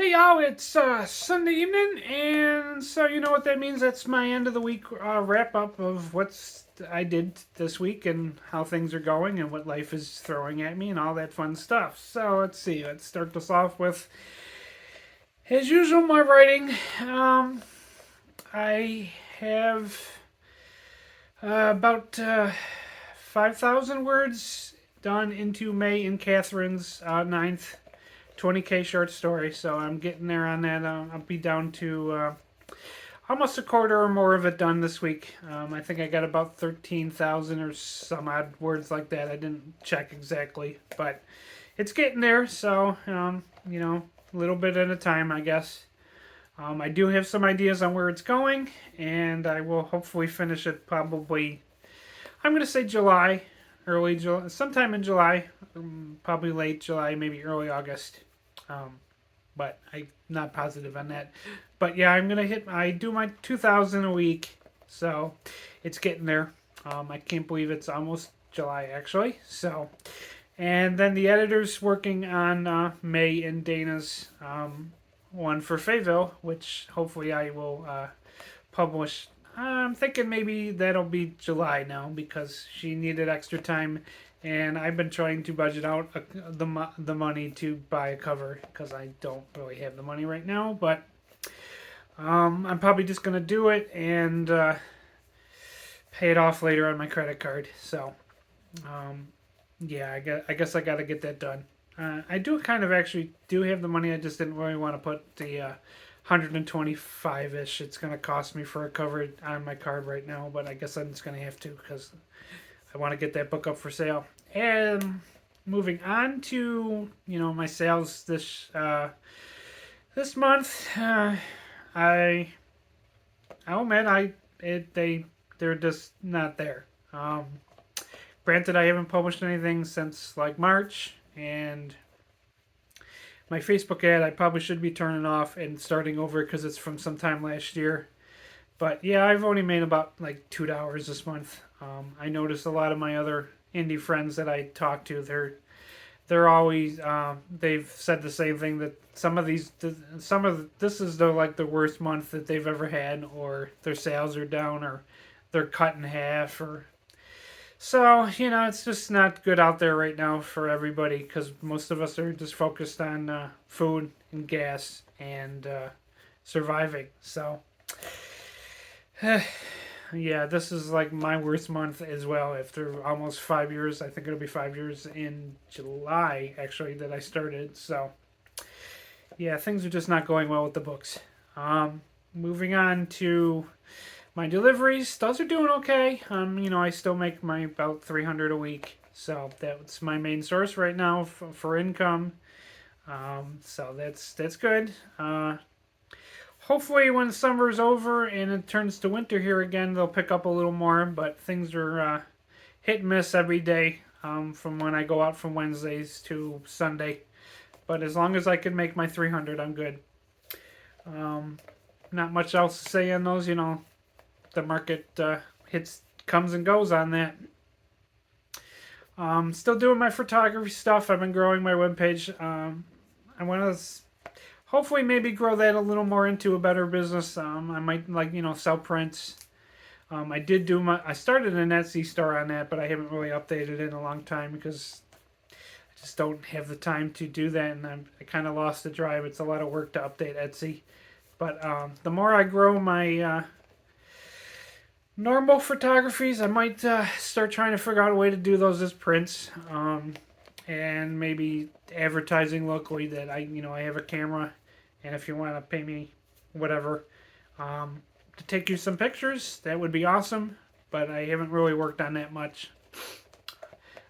Hey y'all, it's Sunday evening, and so you know what that means. That's my end of the week wrap up of what's I did this week and how things are going and what life is throwing at me and all that fun stuff. So let's see. Let's start this off with, as usual, my writing. I have about 5,000 words done into May and Catherine's ninth 20K short story, so I'm getting there on that. I'll be down to almost a quarter or more of it done this week. I think I got about 13,000 or some odd words like that. I didn't check exactly, but it's getting there, so, a little bit at a time, I guess. I do have some ideas on where it's going, and I will hopefully finish it probably, I'm going to say July, early July, sometime in July, probably late July, maybe early August. Um, but I'm not positive on that. But yeah, I do my 2,000 a week, so it's getting there. I can't believe it's almost July actually. So, and then the editor's working on May and Dana's one for Fayetteville, which hopefully I will publish. I'm thinking maybe that'll be July now because she needed extra time, and I've been trying to budget out the money to buy a cover because I don't really have the money right now. But I'm probably just gonna do it and pay it off later on my credit card. So yeah, I guess I got to get that done. I do kind of actually do have the money. I just didn't really want to put the 125-ish it's going to cost me for a cover on my card right now, but I guess I'm just going to have to because I want to get that book up for sale. And moving on to my sales this month, I I'll admit they're just not there. Granted, I haven't published anything since like March, and my Facebook ad I probably should be turning off and starting over because it's from sometime last year. But yeah, I've only made about like $2 this month. I noticed a lot of my other indie friends that I talk to, they're always they've said the same thing that this is the worst month that they've ever had, or their sales are down, or they're cut in half, or so, it's just not good out there right now for everybody because most of us are just focused on food and gas and surviving. So, yeah, this is like my worst month as well. After almost 5 years, I think it'll be 5 years in July actually that I started. So, yeah, things are just not going well with the books. Moving on to my deliveries, those are doing okay. I still make my about 300 a week, so that's my main source right now for income. So that's good. Hopefully, when summer's over and it turns to winter here again, they'll pick up a little more. But things are hit and miss every day from when I go out from Wednesdays to Sunday. But as long as I can make my 300, I'm good. Not much else to say on those, the market comes and goes on that. Still doing my photography stuff. I've been growing my webpage. I want to hopefully maybe grow that a little more into a better business. I might sell prints. I started an Etsy store on that, but I haven't really updated it in a long time because I just don't have the time to do that, and I kind of lost the drive. It's a lot of work to update Etsy. But the more I grow my normal photographies, I might start trying to figure out a way to do those as prints, and maybe advertising locally that I have a camera, and if you want to pay me whatever to take you some pictures, that would be awesome. But I haven't really worked on that much.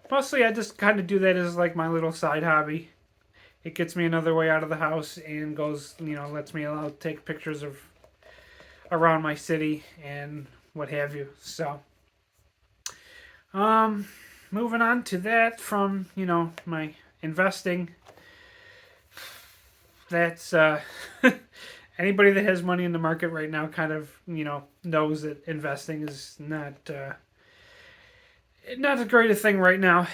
Mostly, I just kind of do that as like my little side hobby. It gets me another way out of the house and lets me take pictures of around my city and what have you. So, moving on to that from, my investing. That's, anybody that has money in the market right now kind of, knows that investing is not a great thing right now.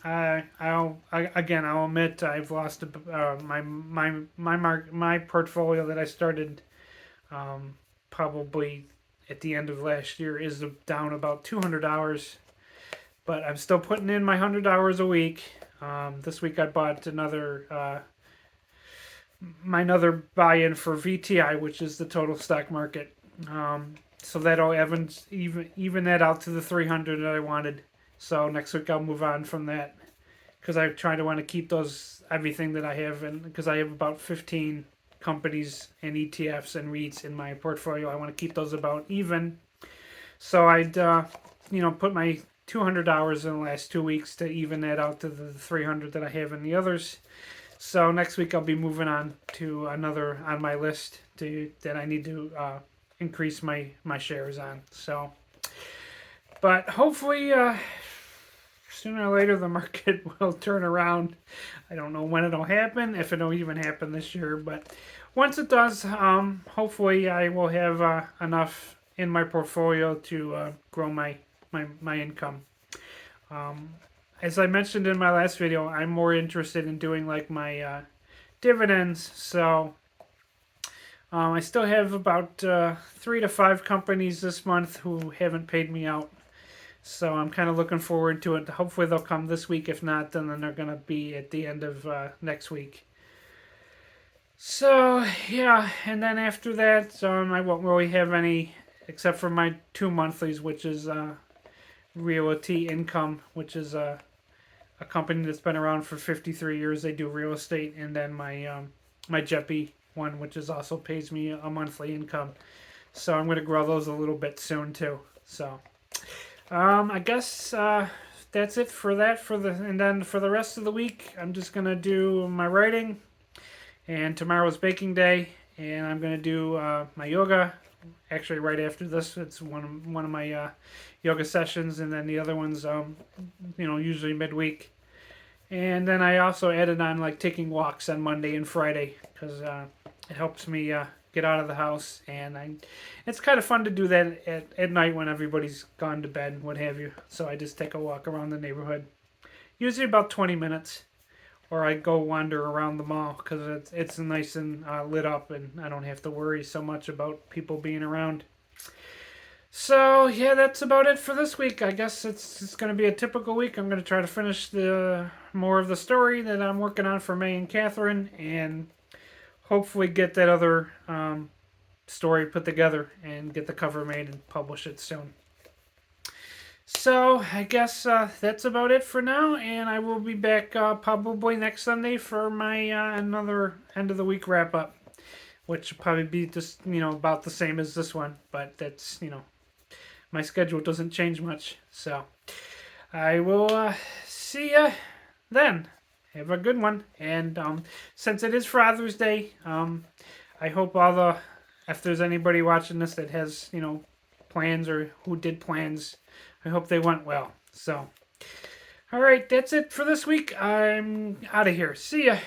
I'll admit I've lost my portfolio that I started probably at the end of last year is down about $200, but I'm still putting in my $100 a week. This week I bought another buy-in for VTI, which is the total stock market. So that'll even that out to the 300 that I wanted. So next week I'll move on from that because I try to want to keep those everything that I have, and because I have about 15 companies and ETFs and REITs in my portfolio, I want to keep those about even. So I'd put my $200 in the last 2 weeks to even that out to the 300 that I have in the others. So next week I'll be moving on to another on my list that I need to increase my shares on. So, but hopefully sooner or later the market will turn around. I don't know when it'll happen, if it'll even happen this year, but once it does, hopefully I will have enough in my portfolio to grow my income. As I mentioned in my last video, I'm more interested in doing like my dividends. So I still have about 3 to 5 companies this month who haven't paid me out. So I'm kind of looking forward to it. Hopefully they'll come this week. If not, then they're going to be at the end of next week. So yeah, and then after that, I won't really have any except for my 2 monthlies, which is Realty Income, which is a company that's been around for 53 years. They do real estate, and then my Jeppy one, which is also pays me a monthly income. So I'm going to grow those a little bit soon too. So I guess that's it for that. And then for the rest of the week, I'm just going to do my writing, and tomorrow's baking day, and I'm going to do my yoga. Actually, right after this, it's one of my yoga sessions, and then the other one's usually midweek. And then I also added on like taking walks on Monday and Friday because it helps me get out of the house, and it's kind of fun to do that at night when everybody's gone to bed, what have you. So I just take a walk around the neighborhood, usually about 20 minutes, or I go wander around the mall because it's nice and lit up, and I don't have to worry so much about people being around. So yeah, that's about it for this week. I guess it's going to be a typical week. I'm going to try to finish the more of the story that I'm working on for May and Catherine, and hopefully get that other story put together and get the cover made and publish it soon. So I guess that's about it for now, and I will be back probably next Sunday for my another end of the week wrap up, which will probably be just about the same as this one, but that's my schedule doesn't change much. So I will see you then. Have a good one. And since it is Father's Day, I hope if there's anybody watching this that has, plans or who did plans, I hope they went well. So, all right, that's it for this week. I'm out of here. See ya.